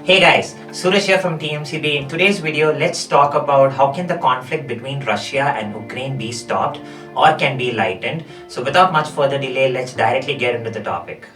Hey guys, Suresh here from TMCB. In today's video, let's talk about how can the conflict between Russia and Ukraine be stopped or can be lightened. So without much further delay, let's directly get into the topic.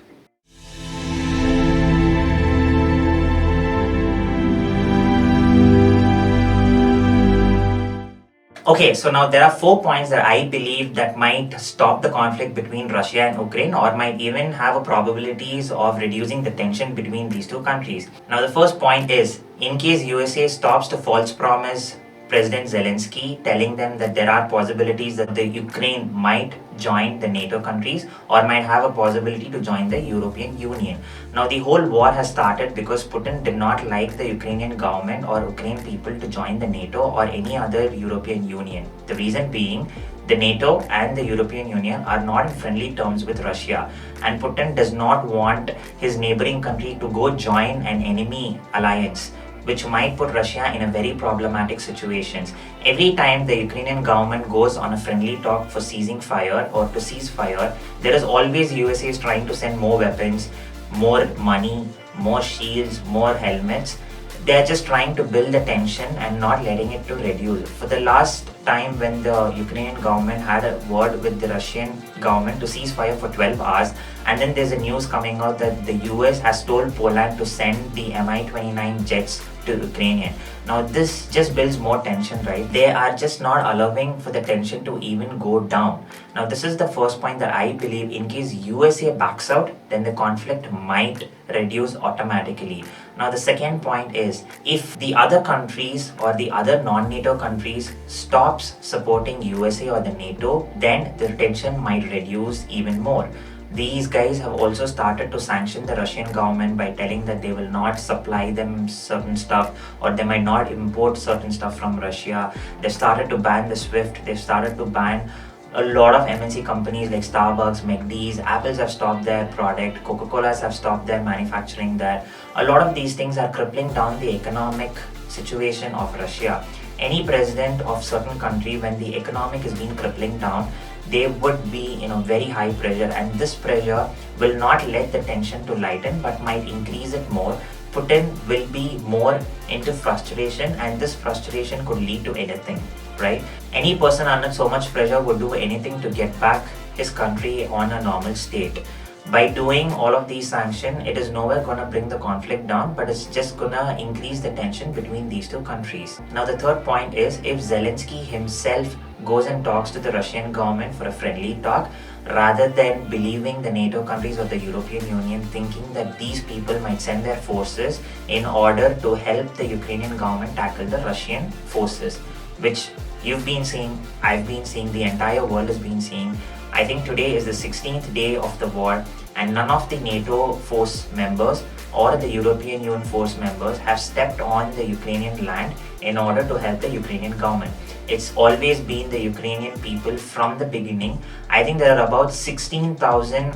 Okay, so now there are 4 points that I believe that might stop the conflict between Russia and Ukraine or might even have a probabilities of reducing the tension between these two countries. Now the first point is, in case USA stops the false promise President Zelensky telling them that there are possibilities that the Ukraine might join the NATO countries or might have a possibility to join the European Union. Now the whole war has started because Putin did not like the Ukrainian government or Ukrainian people to join the NATO or any other European Union. The reason being, the NATO and the European Union are not in friendly terms with Russia, and Putin does not want his neighboring country to go join an enemy alliance, which might put Russia in a very problematic situations. Every time the Ukrainian government goes on a friendly talk for ceasing fire or to cease fire, there is always USA is trying to send more weapons, more money, more shields, more helmets. They're just trying to build the tension and not letting it to reduce. For the last time when the Ukrainian government had a word with the Russian government to cease fire for 12 hours, and then there's a news coming out that the US has told Poland to send the Mi-29 jets to Ukraine. Now this just builds more tension, right? They are just not allowing for the tension to even go down. Now this is the first point that I believe in case USA backs out, then the conflict might reduce automatically. Now the second point is, if the other countries or the other non-NATO countries stops supporting USA or the NATO, then the tension might reduce even more. These guys have also started to sanction the Russian government by telling that they will not supply them certain stuff or they might not import certain stuff from Russia. They've started to ban the SWIFT. They've started to ban a lot of MNC companies like Starbucks, McD's, Apples have stopped their product, Coca-Colas have stopped their manufacturing there. A lot of these things are crippling down the economic situation of Russia. Any president of certain country, when the economic is being crippling down, they would be in a very high pressure, and this pressure will not let the tension to lighten but might increase it more. Putin will be more into frustration, and this frustration could lead to anything, right? Any person under so much pressure would do anything to get back his country on a normal state. By doing all of these sanctions, it is nowhere gonna bring the conflict down, but it's just gonna increase the tension between these two countries. Now the third point is, if Zelensky himself goes and talks to the Russian government for a friendly talk, rather than believing the NATO countries or the European Union thinking that these people might send their forces in order to help the Ukrainian government tackle the Russian forces, which you've been seeing, I've been seeing, the entire world has been seeing. I think today is the 16th day of the war, and none of the NATO force members or the European Union force members have stepped on the Ukrainian land in order to help the Ukrainian government. It's always been the Ukrainian people from the beginning. I think there are about 16,000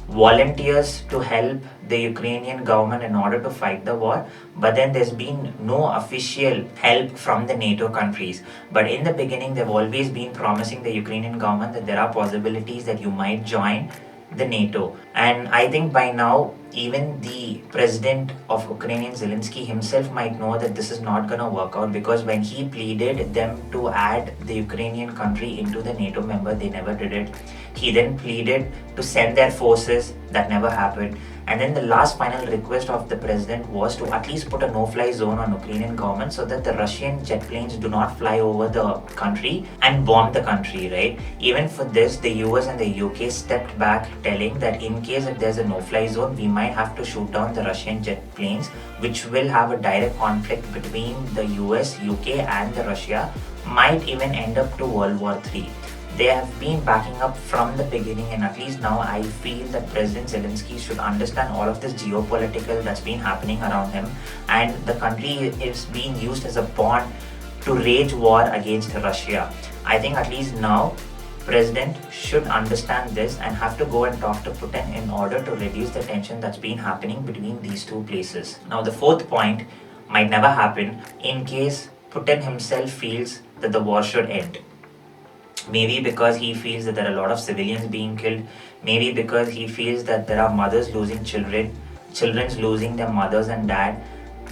volunteers to help the Ukrainian government in order to fight the war, but then there's been no official help from the NATO countries. But in the beginning, they've always been promising the Ukrainian government that there are possibilities that you might join the NATO. And I think by now, even the president of Ukrainian Zelensky himself might know that this is not going to work out, because when he pleaded them to add the Ukrainian country into the NATO member, they never did it. He then pleaded to send their forces, that never happened. And then the last final request of the president was to at least put a no-fly zone on Ukrainian government so that the Russian jet planes do not fly over the country and bomb the country, right? Even for this, the US and the UK stepped back, telling that in case if there's a no-fly zone, we might have to shoot down the Russian jet planes, which will have a direct conflict between the US, UK and the Russia, might even end up to World War III. They have been backing up from the beginning, and at least now I feel that President Zelensky should understand all of this geopolitical that's been happening around him, and the country is being used as a pawn to wage war against Russia. I think at least now President should understand this and have to go and talk to Putin in order to reduce the tension that's been happening between these two places. Now the fourth point might never happen in case Putin himself feels that the war should end. Maybe because he feels that there are a lot of civilians being killed. Maybe because he feels that there are mothers losing children, children's losing their mothers and dad.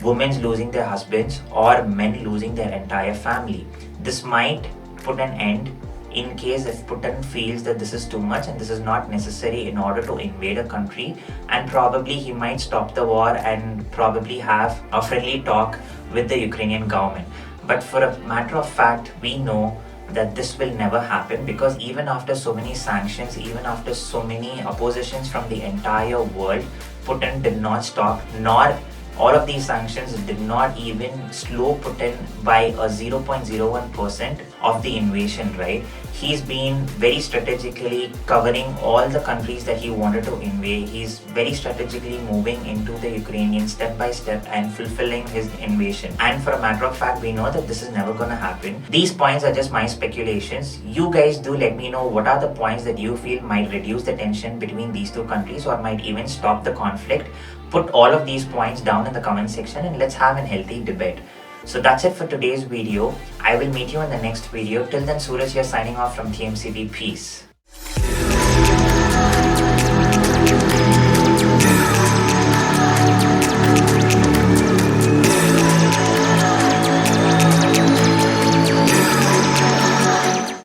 women losing their husbands or men losing their entire family. This might put an end in case if Putin feels that this is too much and this is not necessary in order to invade a country, and probably he might stop the war and probably have a friendly talk with the Ukrainian government. But for a matter of fact, we know that this will never happen, because even after so many sanctions, even after so many oppositions from the entire world, Putin did not stop, nor all of these sanctions did not even slow Putin by a 0.01% of the invasion, right? He's been very strategically covering all the countries that he wanted to invade. He's very strategically moving into the Ukrainian step by step and fulfilling his invasion. And for a matter of fact, we know that this is never going to happen. These points are just my speculations. You guys do let me know what are the points that you feel might reduce the tension between these two countries or might even stop the conflict. Put all of these points down in the comment section and let's have a healthy debate. So that's it for today's video. I will meet you in the next video. Till then, Suraj here signing off from TMCB. Peace.